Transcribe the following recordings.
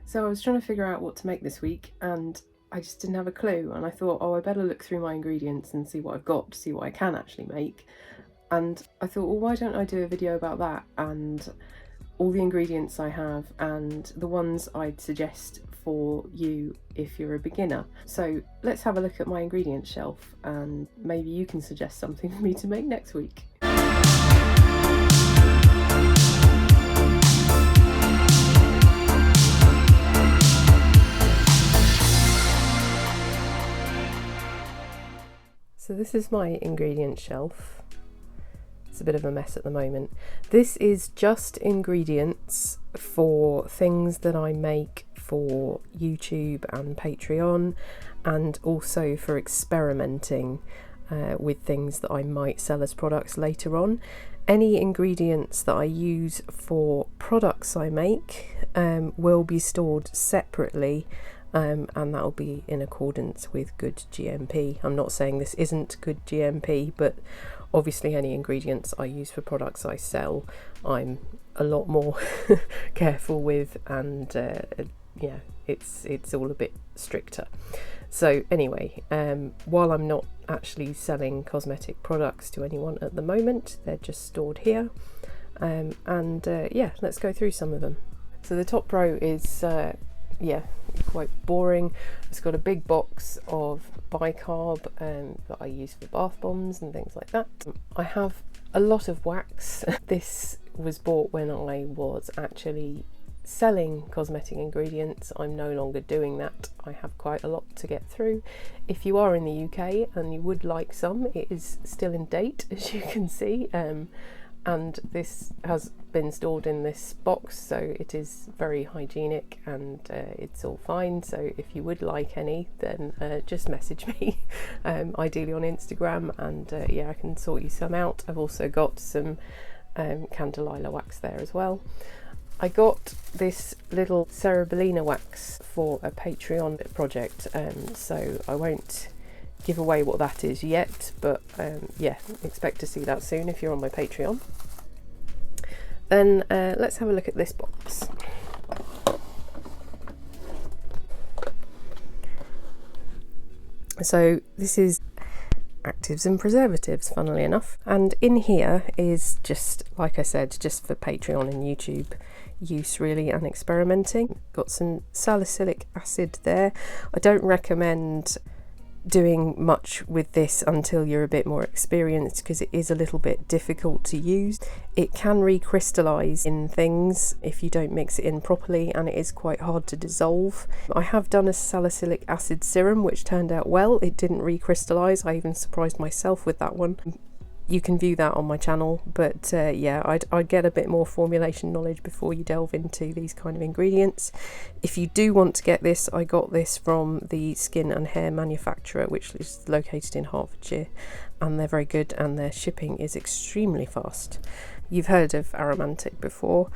So I was trying to figure out what to make this week and I just didn't have a clue, and I thought, oh, I better look through my ingredients and see what I've got to see what I can actually make. And I thought, well, why don't I do a video about that and all the ingredients I have and the ones I'd suggest for you if you're a beginner. So let's have a look at my ingredients shelf and maybe you can suggest something for me to make next week. So this is my ingredient shelf. It's a bit of a mess at the moment. This is just ingredients for things that I make for YouTube and Patreon, and also for experimenting with things that I might sell as products later on. Any ingredients that I use for products I make will be stored separately, and that will be in accordance with good GMP. I'm not saying this isn't good GMP, but obviously any ingredients I use for products I sell, I'm a lot more careful with, and yeah, it's all a bit stricter. So anyway, while I'm not actually selling cosmetic products to anyone at the moment, they're just stored here, and yeah, let's go through some of them. So the top row is yeah, quite boring. It's got a big box of bicarb that I use for bath bombs and things like that. I have a lot of wax. This was bought when I was actually selling cosmetic ingredients. I'm no longer doing that. I have quite a lot to get through. If you are in the UK and you would like some, it is still in date, as you can see. And this has been stored in this box, so it is very hygienic and it's all fine. So if you would like any, then just message me, ideally on Instagram, and yeah, I can sort you some out. I've also got some candelilla wax there as well. I got this little cerebellina wax for a Patreon project, so I won't give away what that is yet, but yeah, expect to see that soon if you're on my Patreon. Then let's have a look at this box. So this is actives and preservatives, funnily enough, and in here is, just like I said, just for Patreon and YouTube use really, and experimenting. Got some salicylic acid there. I don't recommend doing much with this until you're a bit more experienced, because it is a little bit difficult to use. It can recrystallize in things if you don't mix it in properly, and it is quite hard to dissolve. I have done a salicylic acid serum which turned out well. It didn't recrystallize. I even surprised myself with that one. You can view that on my channel, but yeah, I'd get a bit more formulation knowledge before you delve into these kind of ingredients. If you do want to get this, I got this from the skin and hair manufacturer, which is located in Hertfordshire, and they're very good, and their shipping is extremely fast. You've heard of Aromantic before,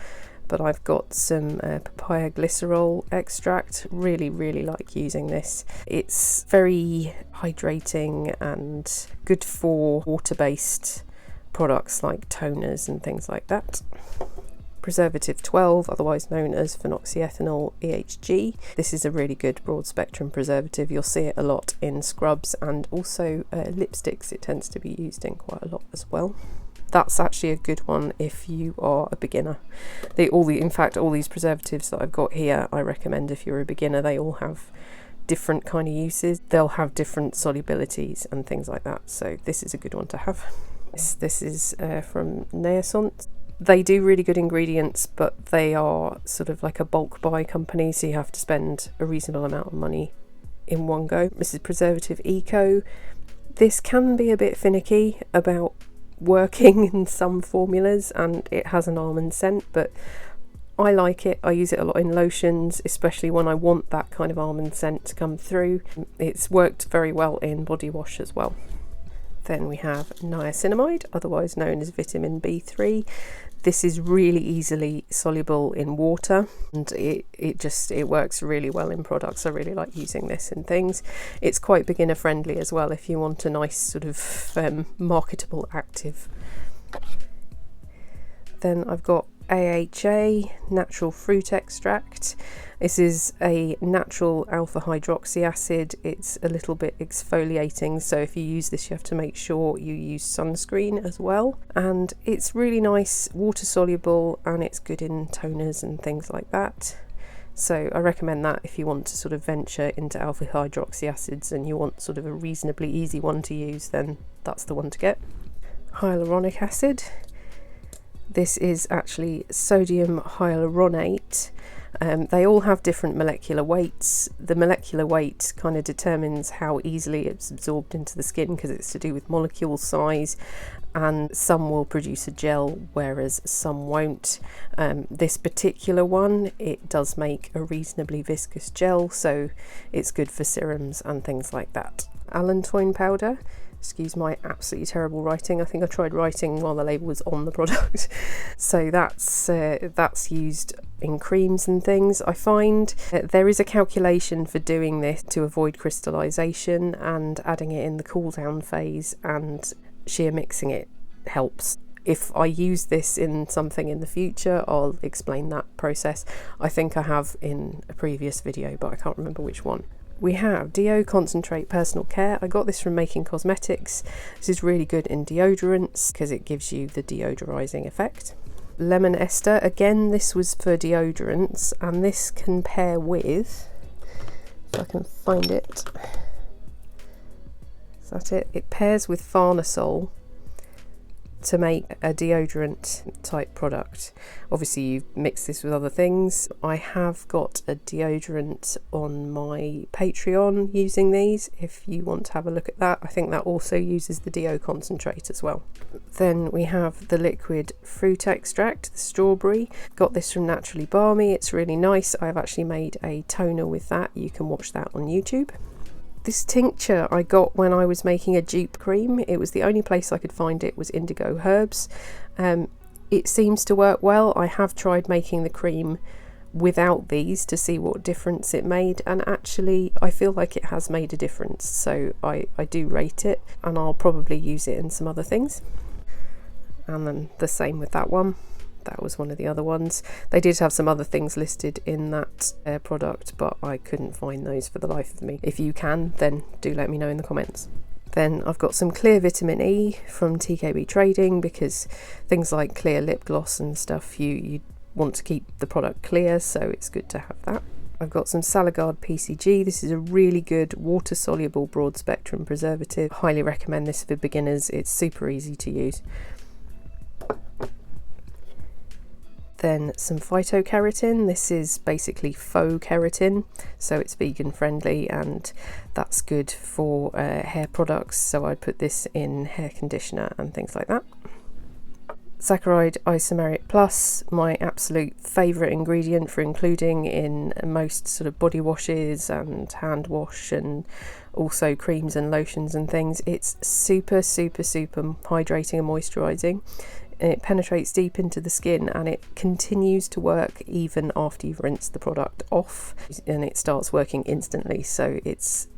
but I've got some papaya glycerol extract. Really like using this. It's very hydrating and good for water-based products like toners and things like that. Preservative 12, otherwise known as phenoxyethanol EHG. This is a really good broad spectrum preservative. You'll see it a lot in scrubs and also lipsticks. It tends to be used in quite a lot as well. That's actually a good one if you are a beginner. In fact, all these preservatives that I've got here, I recommend if you're a beginner. They all have different kind of uses. They'll have different solubilities and things like that. So this is a good one to have. This is from Naissance. They do really good ingredients, but they are sort of like a bulk buy company, so you have to spend a reasonable amount of money in one go. This is Preservative Eco. This can be a bit finicky about working in some formulas, and it has an almond scent, but I like it. I use it a lot in lotions, especially when I want that kind of almond scent to come through. It's worked very well in body wash as well. Then we have niacinamide, otherwise known as vitamin B3. This is really easily soluble in water, and it works really well in products. I really like using this in things. It's quite beginner friendly as well if you want a nice sort of marketable active. Then I've got AHA, natural fruit extract. This is a natural alpha hydroxy acid. It's a little bit exfoliating, so if you use this you have to make sure you use sunscreen as well. And it's really nice, water soluble, and it's good in toners and things like that. So I recommend that if you want to sort of venture into alpha hydroxy acids and you want sort of a reasonably easy one to use, then that's the one to get. Hyaluronic acid. This is actually sodium hyaluronate. They all have different molecular weights. The molecular weight kind of determines how easily it's absorbed into the skin because it's to do with molecule size, and some will produce a gel whereas some won't. This particular one, it does make a reasonably viscous gel, so it's good for serums and things like that. Allantoin powder. Excuse my absolutely terrible writing. I think I tried writing while the label was on the product. So that's used in creams and things. I find there is a calculation for doing this to avoid crystallization, and adding it in the cool down phase and shear mixing it helps. If I use this in something in the future, I'll explain that process. I think I have in a previous video, but I can't remember which one. We have Deo Concentrate Personal Care. I got this from Making Cosmetics. This is really good in deodorants because it gives you the deodorizing effect. Lemon ester, again this was for deodorants, and this can pair with, if I can find it, is that it? It pairs with Farnesol to make a deodorant type product. Obviously you mix this with other things. I have got a deodorant on my Patreon using these, if you want to have a look at that. I think that also uses the Deo concentrate as well. Then we have the liquid fruit extract, the strawberry. Got this from Naturally Balmy. It's really nice. I've actually made a toner with that. You can watch that on YouTube. This tincture I got when I was making a dupe cream. It was the only place I could find it was Indigo Herbs. It seems to work well. I have tried making the cream without these to see what difference it made, and actually I feel like it has made a difference, so I do rate it, and I'll probably use it in some other things. And then the same with that one. That was one of the other ones. They did have some other things listed in that product, but I couldn't find those for the life of me. If you can, then do let me know in the comments. Then I've got some clear vitamin E from TKB Trading, because things like clear lip gloss and stuff, you want to keep the product clear, so it's good to have that. I've got some Salagard PCG. This is a really good water soluble broad spectrum preservative. Highly recommend this for beginners. It's super easy to use. Then some phytokeratin. This is basically faux keratin, so it's vegan friendly, and that's good for hair products, so I'd put this in hair conditioner and things like that. Saccharide Isomeric Plus, my absolute favourite ingredient for including in most sort of body washes and hand wash, and also creams and lotions and things. It's super hydrating and moisturising. It penetrates deep into the skin, and it continues to work even after you've rinsed the product off, and it starts working instantly. So it's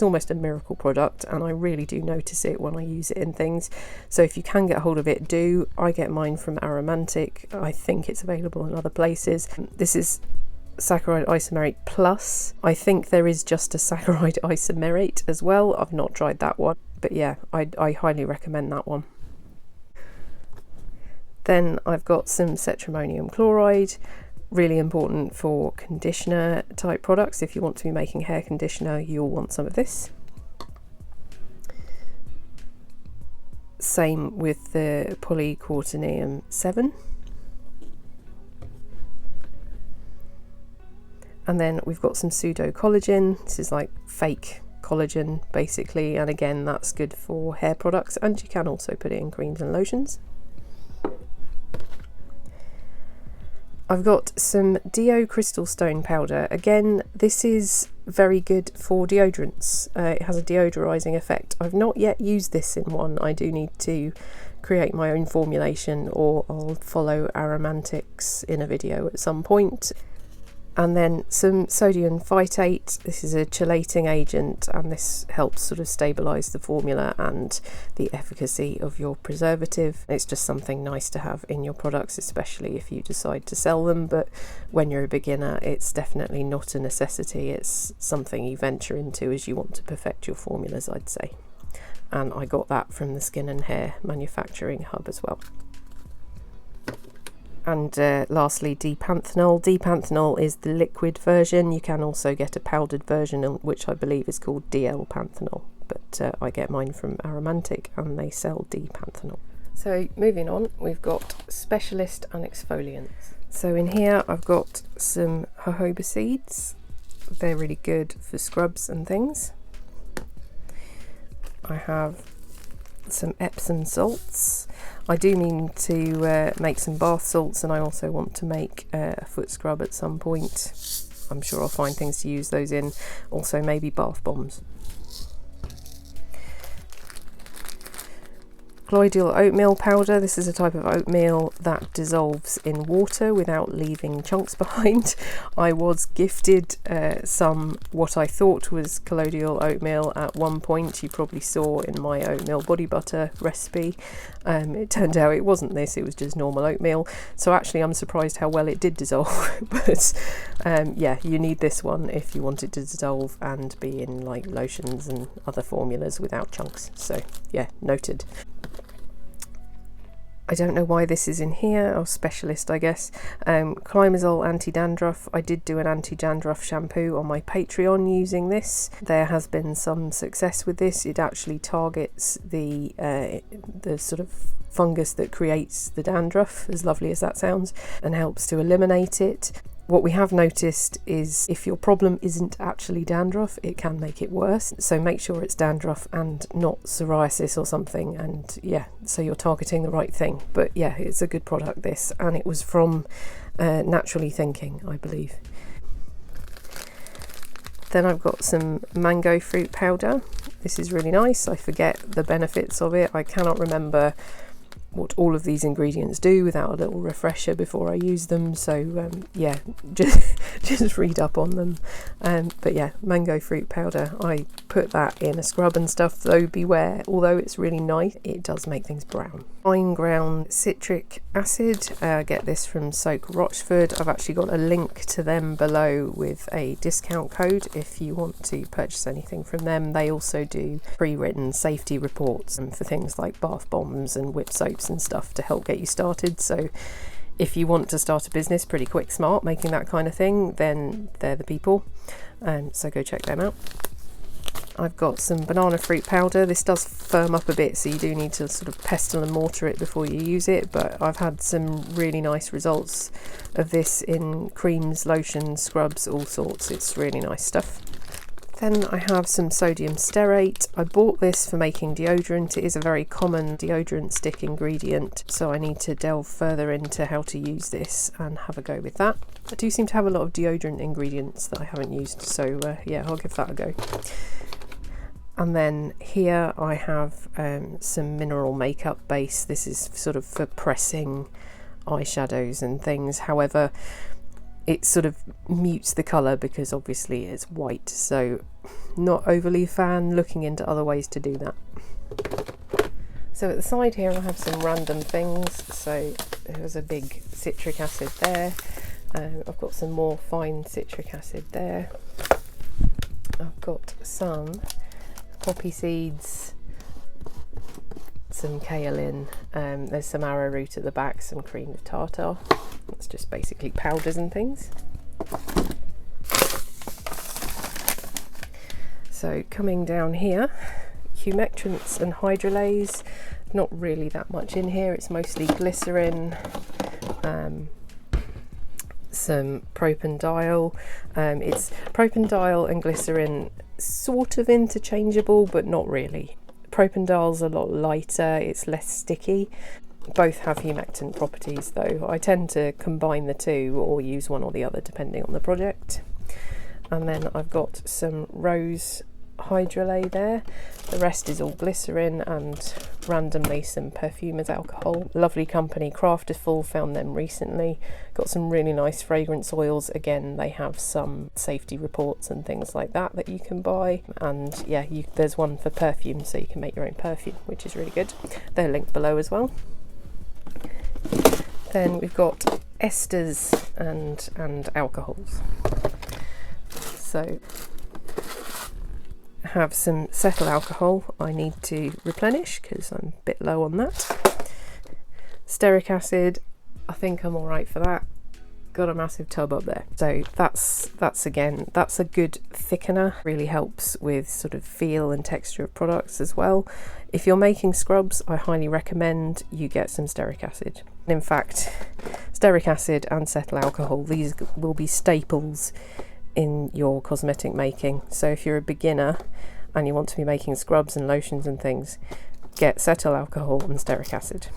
almost a miracle product, and I really do notice it when I use it in things. So if you can get hold of it, do. I get mine from Aromantic. I think it's available in other places. This is Saccharide Isomeric Plus. I think there is just a Saccharide Isomerate as well. I've not tried that one, but yeah, I highly recommend that one. Then I've got some cetrimonium chloride, really important for conditioner type products. If you want to be making hair conditioner, you'll want some of this. Same with the polyquaternium 7. And then we've got some pseudo collagen. This is like fake collagen basically, and again that's good for hair products, and you can also put it in creams and lotions. I've got some Deo Crystal Stone Powder. Again, this is very good for deodorants. It has a deodorizing effect. I've not yet used this in one. I do need to create my own formulation, or I'll follow Aromantics in a video at some point. And then some sodium phytate. This is a chelating agent, and this helps sort of stabilise the formula and the efficacy of your preservative. It's just something nice to have in your products, especially if you decide to sell them, but when you're a beginner it's definitely not a necessity. It's something you venture into as you want to perfect your formulas, I'd say. And I got that from the Skin and Hair manufacturing hub as well. And lastly, D-panthenol. D-panthenol is the liquid version. You can also get a powdered version, which I believe is called DL-panthenol, but I get mine from Aromantic and they sell D-panthenol. So moving on, we've got specialist and exfoliants. So in here I've got some jojoba seeds. They're really good for scrubs and things. I have some Epsom salts. I do mean to make some bath salts, and I also want to make a foot scrub at some point. I'm sure I'll find things to use those in. Also maybe bath bombs. Colloidal oatmeal powder. This is a type of oatmeal that dissolves in water without leaving chunks behind. I was gifted some what I thought was colloidal oatmeal at one point. You probably saw in my oatmeal body butter recipe. It turned out it wasn't this, it was just normal oatmeal. So actually I'm surprised how well it did dissolve. But yeah, you need this one if you want it to dissolve and be in like lotions and other formulas without chunks. So yeah, noted. I don't know why this is in here, or specialist I guess. Climazole anti-dandruff. I did do an anti-dandruff shampoo on my Patreon using this. There has been some success with this. It actually targets the sort of fungus that creates the dandruff, as lovely as that sounds, and helps to eliminate it. What we have noticed is if your problem isn't actually dandruff, it can make it worse. So make sure it's dandruff and not psoriasis or something. And yeah, so you're targeting the right thing. But yeah, it's a good product, this. And it was from Naturally Thinking, I believe. Then I've got some mango fruit powder. This is really nice. I forget the benefits of it. I cannot remember what all of these ingredients do without a little refresher before I use them, so yeah, just read up on them. But yeah, mango fruit powder, I put that in a scrub and stuff, though beware, although it's really nice, it does make things brown. Fine ground citric acid, get this from Soak Rochford. I've actually got a link to them below with a discount code if you want to purchase anything from them. They also do pre-written safety reports for things like bath bombs and whip soaps and stuff to help get you started. So if you want to start a business pretty quick smart making that kind of thing, then they're the people, so go check them out. I've got some banana fruit powder. This does firm up a bit, so you do need to sort of pestle and mortar it before you use it, but I've had some really nice results of this in creams, lotions, scrubs, all sorts. It's really nice stuff. Then I have some sodium stearate. I bought this for making deodorant. It is a very common deodorant stick ingredient, so I need to delve further into how to use this and have a go with that. I do seem to have a lot of deodorant ingredients that I haven't used, so yeah, I'll give that a go. And then here I have some mineral makeup base. This is sort of for pressing eyeshadows and things. However, it sort of mutes the colour because obviously it's white, so not overly fan, looking into other ways to do that. So at the side here I have some random things. So there's a big citric acid there. I've got some more fine citric acid there. I've got some poppy seeds, some kaolin, there's some arrowroot at the back, some cream of tartar. That's just basically powders and things. So coming down here, humectants and hydrolase. Not really that much in here, it's mostly glycerin, some propanediol. It's propanediol and glycerin sort of interchangeable, but not really. Propanediol's a lot lighter, it's less sticky. Both have humectant properties though. I tend to combine the two or use one or the other depending on the project. And then I've got some rose hydrolay there. The rest is all glycerin and randomly some perfumer's alcohol. Lovely company, Craftyful, found them recently. Got some really nice fragrance oils. Again, they have some safety reports and things like that you can buy. And yeah, there's one for perfume, so you can make your own perfume, which is really good. They're linked below as well. Then we've got esters and alcohols. So have some cetyl alcohol I need to replenish because I'm a bit low on that. Stearic acid, I think I'm all right for that. Got a massive tub up there. So that's a good thickener. Really helps with sort of feel and texture of products as well. If you're making scrubs, I highly recommend you get some stearic acid. In fact, stearic acid and cetyl alcohol, these will be staples in your cosmetic making. So if you're a beginner and you want to be making scrubs and lotions and things, get cetyl alcohol and stearic acid,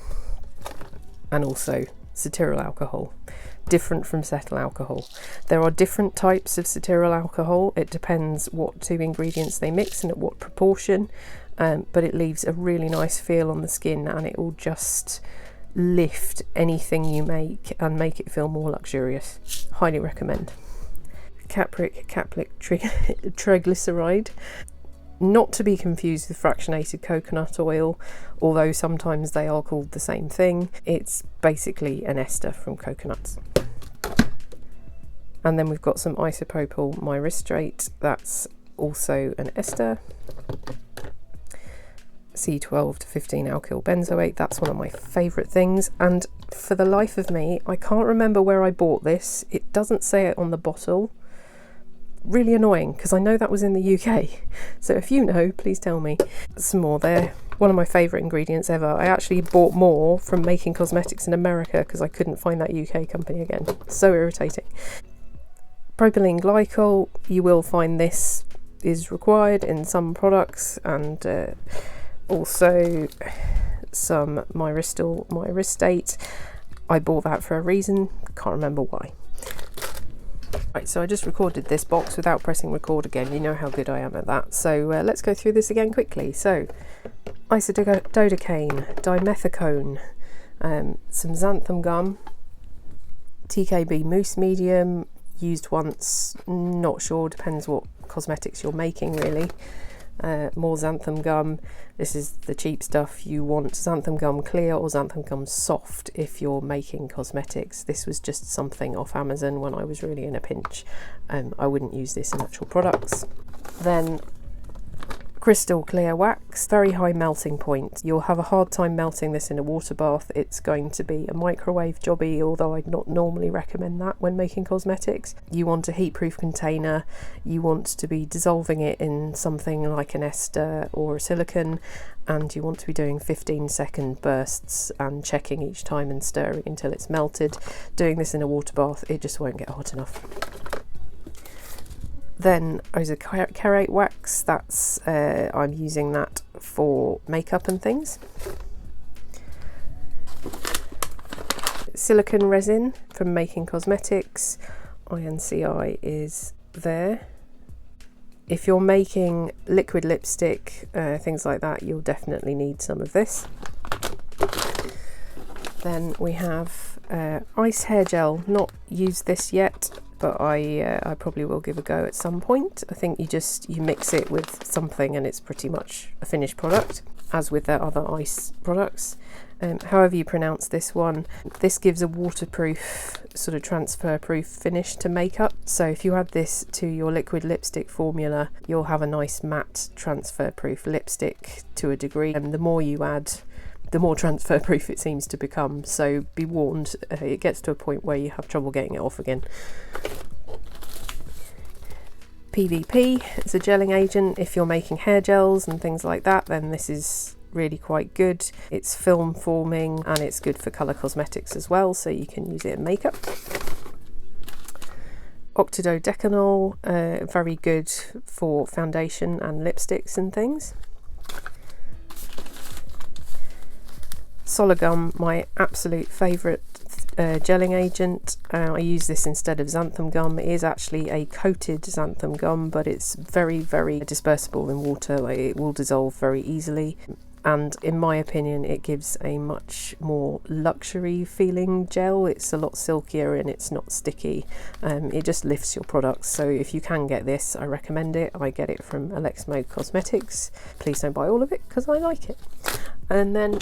and also cetyl alcohol. Different from cetyl alcohol. There are different types of cetyl alcohol. It depends what two ingredients they mix and at what proportion, but it leaves a really nice feel on the skin, and it will just lift anything you make and make it feel more luxurious. Highly recommend. Capric triglyceride, not to be confused with fractionated coconut oil, although sometimes they are called the same thing. It's basically an ester from coconuts. And then we've got some isopropyl myristrate, that's also an ester. C12 to 15 alkyl benzoate, that's one of my favourite things, and for the life of me I can't remember where I bought this. It doesn't say it on the bottle. Really annoying, because I know that was in the UK, so if you know, please tell me. Some more there. One of my favourite ingredients ever. I actually bought more from Making Cosmetics in America because I couldn't find that UK company again. So irritating. Propylene glycol, you will find this is required in some products, and also some myristate. I bought that for a reason, can't remember why. Right, so I just recorded this box without pressing record again. You know how good I am at that. So let's go through this again quickly. So isododecane, dimethicone, some xanthan gum, TKB mousse medium, used once, not sure, depends what cosmetics you're making really. More xanthan gum. This is the cheap stuff. You want xanthan gum clear or xanthan gum soft if you're making cosmetics. This was just something off Amazon when I was really in a pinch. I wouldn't use this in actual products. Then crystal clear wax, very high melting point. You'll have a hard time melting this in a water bath. It's going to be a microwave jobby, although I'd not normally recommend that when making cosmetics. You want a heat-proof container. You want to be dissolving it in something like an ester or a silicone, and you want to be doing 15-second bursts and checking each time and stirring until it's melted. Doing this in a water bath, it just won't get hot enough. Then isocarate wax, that's I'm using that for makeup and things. Silicone resin from Making Cosmetics, INCI is there. If you're making liquid lipstick, things like that, you'll definitely need some of this. Then we have ice hair gel, not used this yet, but I probably will give a go at some point. I think you mix it with something and it's pretty much a finished product, as with their other ice products. However you pronounce this one, this gives a waterproof, sort of transfer proof finish to makeup. So if you add this to your liquid lipstick formula, you'll have a nice matte transfer proof lipstick to a degree, and the more you add, the more transfer proof it seems to become, so be warned, it gets to a point where you have trouble getting it off again. PVP, it's a gelling agent. If you're making hair gels and things like that, then this is really quite good. It's film forming and it's good for colour cosmetics as well, so you can use it in makeup. Octadodecanol, very good for foundation and lipsticks and things. Sologum, my absolute favourite gelling agent. I use this instead of xanthan gum. It is actually a coated xanthan gum, but it's very, very dispersible in water. It will dissolve very easily. And in my opinion, it gives a much more luxury feeling gel. It's a lot silkier and it's not sticky. It just lifts your products. So if you can get this, I recommend it. I get it from Cosmetics. Please don't buy all of it because I like it. And then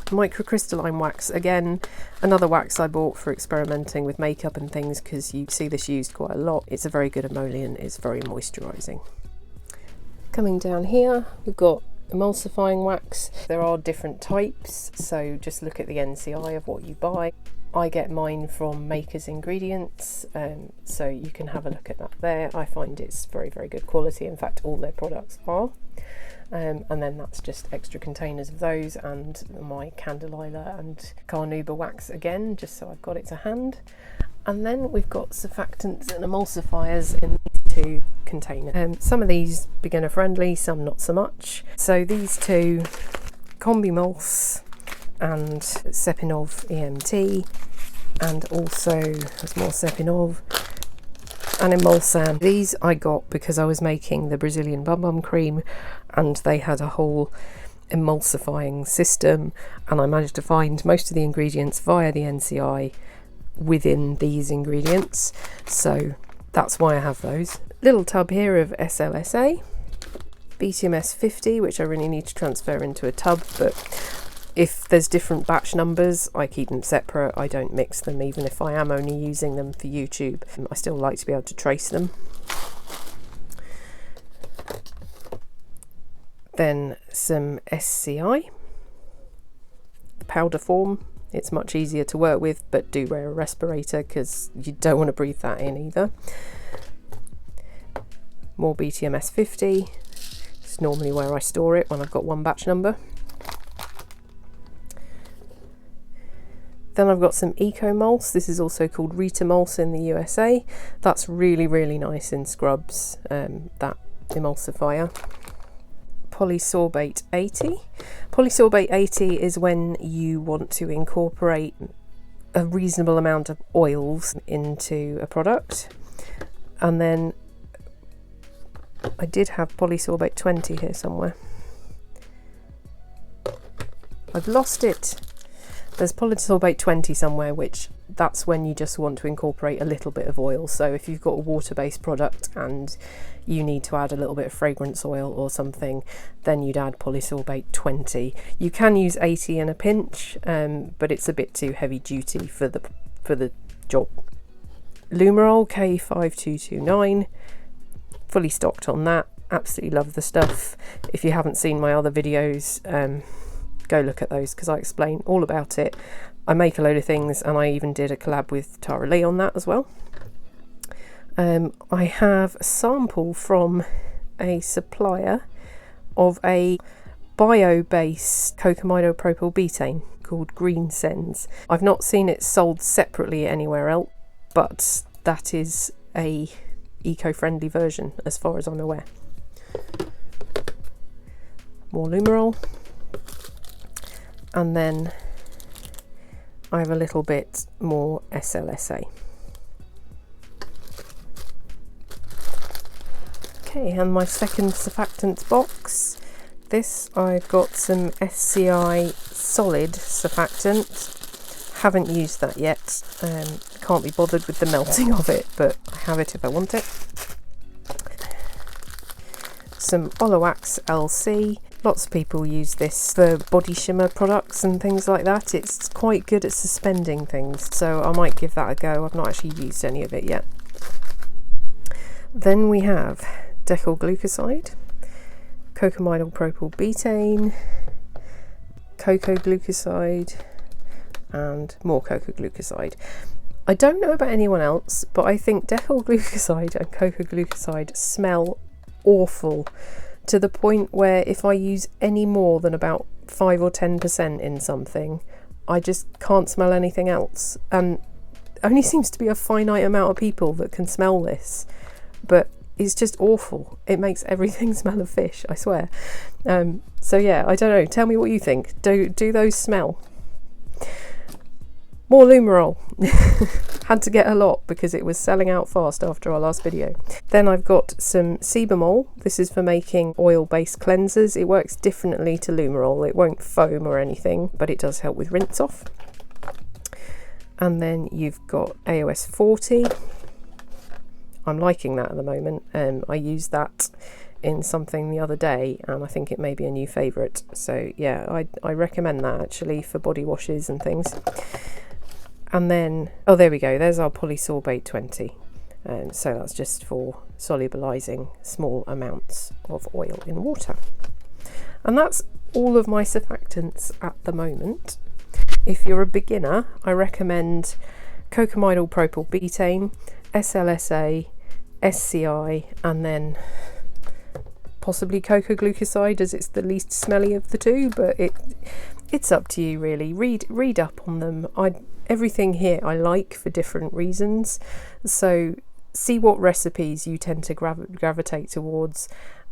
microcrystalline wax, again another wax I bought for experimenting with makeup and things, because you see this used quite a lot. It's a very good emollient, it's very moisturising. Coming down here, we've got emulsifying wax. There are different types, so just look at the NCI of what you buy. I get mine from Maker's Ingredients, so you can have a look at that there. I find it's very, very good quality. In fact, all their products are. And then that's just extra containers of those, and my Candelilla and Carnauba wax again, just so I've got it to hand. And then we've got surfactants and emulsifiers in these two containers. Some of these beginner friendly, some not so much. So these two, Combimulse and Sepinov EMT, and also there's more Sepinov and Emulsan. These I got because I was making the Brazilian Bum Bum cream and they had a whole emulsifying system, and I managed to find most of the ingredients via the NCI within these ingredients, so that's why I have those. Little tub here of SLSA, BTMS 50, which I really need to transfer into a tub, but if there's different batch numbers, I keep them separate. I don't mix them, even if I am only using them for YouTube. I still like to be able to trace them. Then some SCI, powder form. It's much easier to work with, but do wear a respirator because you don't want to breathe that in either. More BTMS 50. It's normally where I store it when I've got one batch number. Then I've got some Ecomulse. This is also called Retamulse in the USA. That's really, really nice in scrubs, that emulsifier. Polysorbate 80. Polysorbate 80 is when you want to incorporate a reasonable amount of oils into a product. And then I did have Polysorbate 20 here somewhere. I've lost it. There's Polysorbate 20 somewhere, which that's when you just want to incorporate a little bit of oil. So if you've got a water-based product and you need to add a little bit of fragrance oil or something, then you'd add Polysorbate 20. You can use 80 in a pinch, but it's a bit too heavy duty for the job. Lumerol K5229, fully stocked on that. Absolutely love the stuff. If you haven't seen my other videos, go look at those because I explain all about it. I make a load of things, and I even did a collab with Tara Lee on that as well. I have a sample from a supplier of a bio-based cocamidopropyl betaine called Green Sens. I've not seen it sold separately anywhere else, but that is a eco-friendly version as far as I'm aware. More Lumerol. And then I have a little bit more SLSA. Okay, and my second surfactants box. This, I've got some SCI solid surfactant. Haven't used that yet. Can't be bothered with the melting of it, but I have it if I want it. Some Olawax LC. Lots of people use this for body shimmer products and things like that. It's quite good at suspending things, so I might give that a go. I've not actually used any of it yet. Then we have decyl glucoside, cocamidopropyl betaine, cocoa glucoside, and more cocoa glucoside. I don't know about anyone else, but I think decyl glucoside and cocoa glucoside smell awful, to the point where if I use any more than about 5 or 10% in something, I just can't smell anything else. And only seems to be a finite amount of people that can smell this, but it's just awful. It makes everything smell of fish, I swear. So yeah, I don't know. Tell me what you think. Do those smell? More Lumerol. Had to get a lot because it was selling out fast after our last video. Then I've got some Sebamol. This is for making oil-based cleansers. It works differently to Lumerol. It won't foam or anything, but it does help with rinse off. And then you've got AOS 40. I'm liking that at the moment. I used that in something the other day and I think it may be a new favourite. So yeah, I recommend that actually for body washes and things. And then, oh, there we go, there's our polysorbate 20. So that's just for solubilizing small amounts of oil in water. And that's all of my surfactants at the moment. If you're a beginner, I recommend cocamidal propylbutane, SLSA, SCI, and then possibly cocoa glucoside, as it's the least smelly of the two, but it's up to you really. Read up on them. Everything here I like for different reasons, so see what recipes you tend to gravitate towards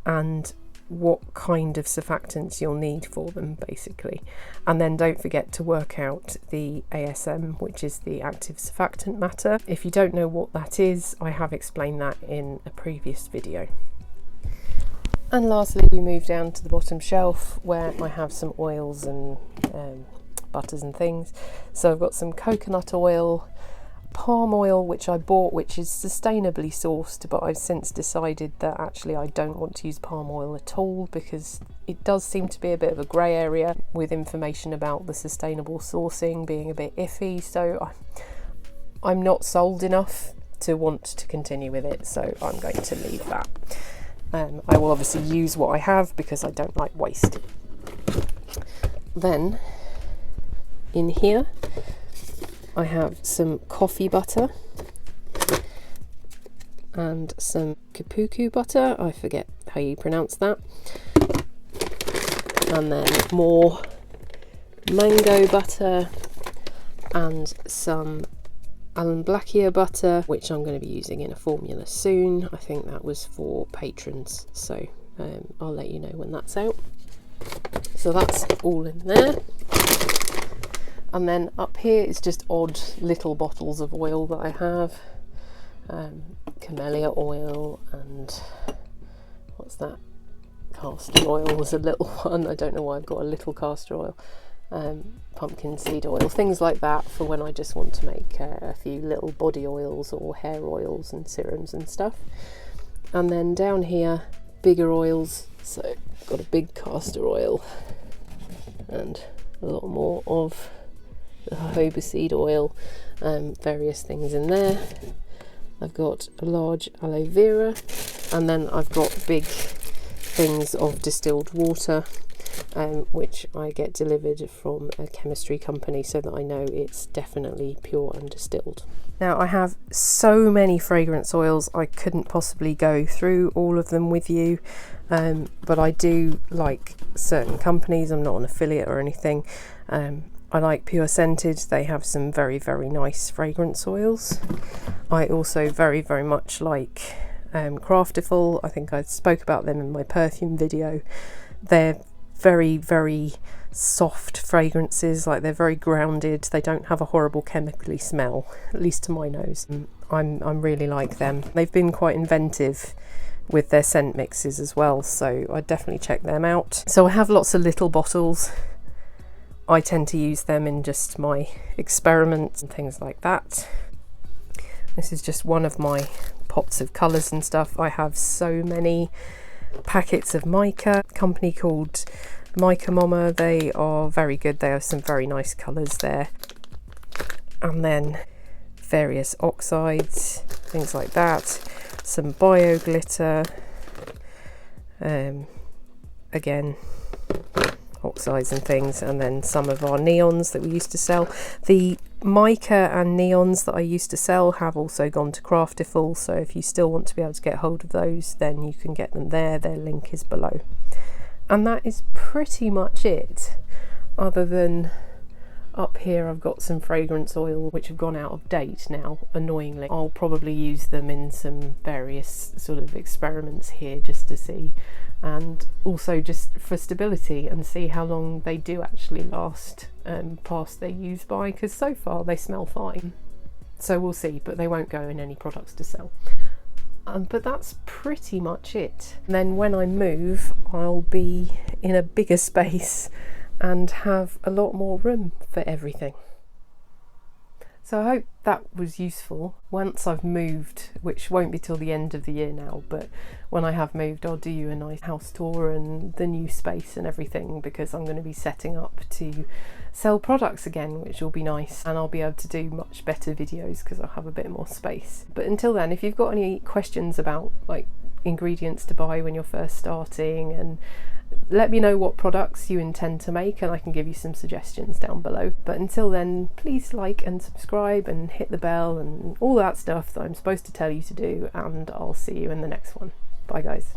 and what kind of surfactants you'll need for them basically. And then don't forget to work out the ASM, which is the active surfactant matter. If you don't know what that is, I have explained that in a previous video. And lastly, we move down to the bottom shelf where I have some oils and butters and things. So I've got some coconut oil, palm oil, which I bought, which is sustainably sourced, but I've since decided that actually I don't want to use palm oil at all because it does seem to be a bit of a grey area with information about the sustainable sourcing being a bit iffy. So I'm not sold enough to want to continue with it, so I'm going to leave that. I will obviously use what I have because I don't like waste. Then in here I have some coffee butter and some kapuku butter, I forget how you pronounce that, and then more mango butter and some Allan Blackia butter, which I'm going to be using in a formula soon. I think that was for patrons, so I'll let you know when that's out. So that's all in there. And then up here is just odd little bottles of oil that I have. Camellia oil and what's that? Castor oil was a little one. I don't know why I've got a little castor oil. Pumpkin seed oil, things like that for when I just want to make a few little body oils or hair oils and serums and stuff. And then down here, bigger oils. So I've got a big castor oil and a lot more of the jojoba seed oil, various things in there. I've got a large aloe vera, and then I've got big things of distilled water, which I get delivered from a chemistry company so that I know it's definitely pure and distilled. Now I have so many fragrance oils, I couldn't possibly go through all of them with you, but I do like certain companies. I'm not an affiliate or anything. I like Pure Scented, they have some very, very nice fragrance oils. I also very, very much like Craftiful. I think I spoke about them in my perfume video. They're very, very soft fragrances, like they're very grounded. They don't have a horrible chemically smell, at least to my nose. I'm really like them. They've been quite inventive with their scent mixes as well, so I'd definitely check them out. So I have lots of little bottles. I tend to use them in just my experiments and things like that. This is just one of my pots of colours and stuff. I have so many packets of mica, a company called Mica Mama. They are very good. They have some very nice colours there. And then various oxides, things like that. Some bio glitter. Again, oxides and things, and then some of our neons that we used to sell. The mica and neons that I used to sell have also gone to Craftiful, so if you still want to be able to get hold of those, then you can get them there. Their link is below. And that is pretty much it, other than Up here I've got some fragrance oil which have gone out of date now, annoyingly. I'll probably use them in some various sort of experiments here just to see, and also just for stability, and see how long they do actually last past their use by, because so far they smell fine. So we'll see, but they won't go in any products to sell. But that's pretty much it. And then when I move, I'll be in a bigger space and have a lot more room for everything. So I hope that was useful. Once I've moved, which won't be till the end of the year now, but when I have moved, I'll do you a nice house tour and the new space and everything, because I'm going to be setting up to sell products again, which will be nice, and I'll be able to do much better videos because I'll have a bit more space. But until then, if you've got any questions about like ingredients to buy when you're first starting, and let me know what products you intend to make and I can give you some suggestions down below. But until then, please like and subscribe and hit the bell and all that stuff that I'm supposed to tell you to do, and I'll see you in the next one. Bye guys.